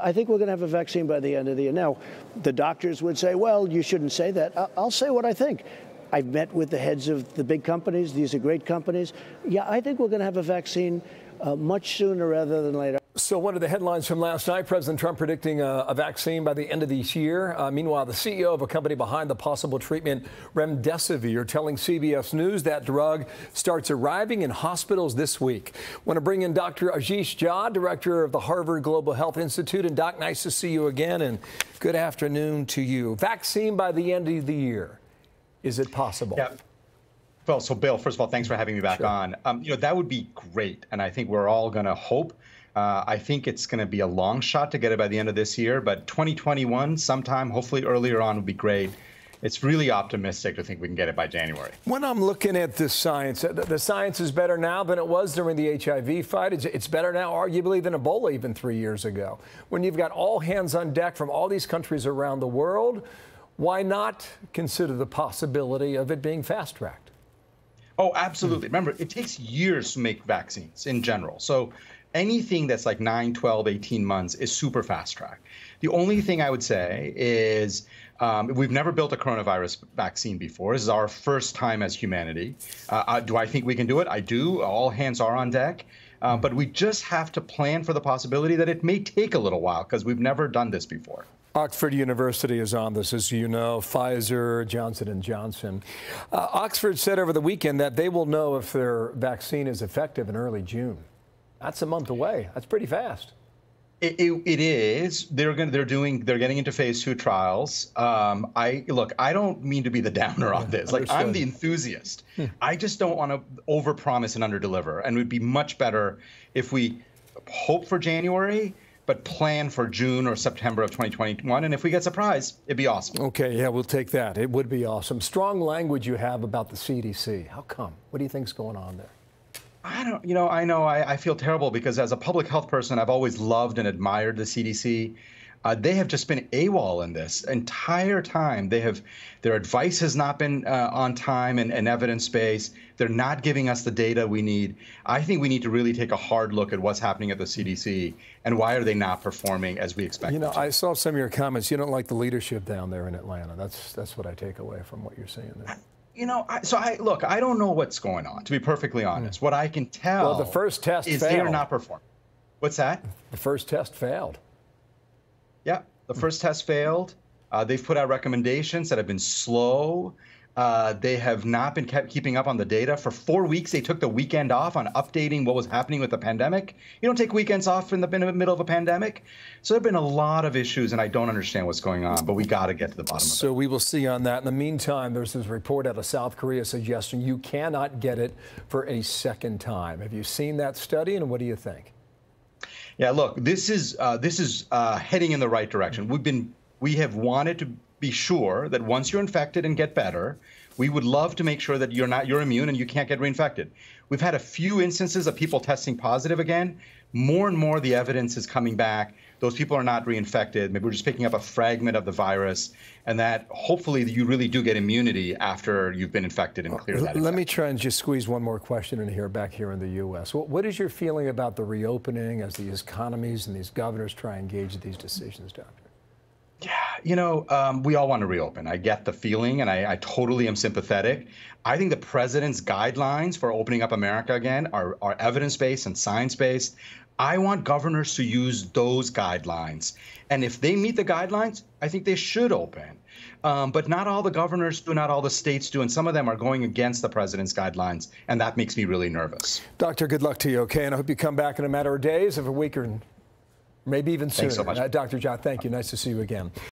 I think we're going to have a vaccine by the end of the year. Now, the doctors would say, well, you shouldn't say that. I'll say what I think. I've met with the heads of the big companies. These are great companies. Yeah, I think we're going to have a vaccine much sooner rather than later. So one of the headlines from last night, President Trump predicting a vaccine by the end of this year. Meanwhile, the CEO of a company behind the possible treatment, Remdesivir, telling CBS News that drug starts arriving in hospitals this week. Want to bring in Dr. Ashish Jha, director of the Harvard Global Health Institute. And Doc, nice to see you again, and good afternoon to you. Vaccine by the end of the year. Is it possible? Yeah. Well, so Bill, first of all, thanks for having me back on. That would be great, and I think we're all going to hope. I think it's going to be a long shot to get it by the end of this year, but 2021, sometime, hopefully earlier on, would be great. It's really optimistic to think we can get it by January. When I'm looking at this science, the science is better now than it was during the HIV fight. It's better now, arguably, than Ebola even 3 years ago. When you've got all hands on deck from all these countries around the world, why not consider the possibility of it being fast-tracked? Oh, absolutely. Remember, it takes years to make vaccines in general. So anything that's like 9, 12, 18 months is super fast-track. The only thing I would say is we've never built a coronavirus vaccine before. This is our first time as humanity. Do I think we can do it? I do. All hands are on deck. But we just have to plan for the possibility that it may take a little while because we've never done this before. Oxford University is on this, as you know, Pfizer, Johnson & Johnson. Oxford said over the weekend that they will know if their vaccine is effective in early June. That's a month away. That's pretty fast. It is. They're getting into phase 2 trials. I don't mean to be the downer on this. Like, I'm the enthusiast. I just don't want to overpromise and underdeliver. And it would be much better if we hope for January, but plan for June or September of 2021. And if we get surprised, it'd be awesome. Okay, yeah, we'll take that. It would be awesome. Strong language you have about the CDC. How come? What do you think's going on there? I feel terrible because as a public health person, I've always loved and admired the CDC. They have just been AWOL in this entire time. Their advice has not been on time and evidence-based. They're not giving us the data we need. I think we need to really take a hard look at what's happening at the CDC and why are they not performing as we expected. I saw some of your comments. You don't like the leadership down there in Atlanta. That's what I take away from what you're saying there. I don't know what's going on, to be perfectly honest. What I can tell the first test is failed. they are not performing. What's that? The first test failed. Yeah, the first test failed. They've put out recommendations that have been slow. They have not been keeping up on the data. For 4 weeks, they took the weekend off on updating what was happening with the pandemic. You don't take weekends off in the middle of a pandemic. So there have been a lot of issues, and I don't understand what's going on, but we got to get to the bottom of it. So we will see on that. In the meantime, there's this report out of South Korea suggesting you cannot get it for a second time. Have you seen that study, and what do you think? Yeah, look, this is heading in the right direction. We have wanted to be sure that once you're infected and get better, we would love to make sure that you're immune and you can't get reinfected. We've had a few instances of people testing positive again. More and more the evidence is coming back. Those people are not reinfected. Maybe we're just picking up a fragment of the virus, and that hopefully you really do get immunity after you've been infected and clear that infection. Let me try and just squeeze one more question in here back here in the U.S. What is your feeling about the reopening as these economies and these governors try and engage these decisions, Doctor? Yeah, we all want to reopen. I get the feeling, and I totally am sympathetic. I think the president's guidelines for opening up America again are evidence-based and science-based. I want governors to use those guidelines. And if they meet the guidelines, I think they should open. But not all the governors do, not all the states do, and some of them are going against the president's guidelines, and that makes me really nervous. Doctor, good luck to you, okay? And I hope you come back in a matter of days, of a week, or maybe even sooner. Thanks so much. Dr. Jha, thank you. Nice to see you again.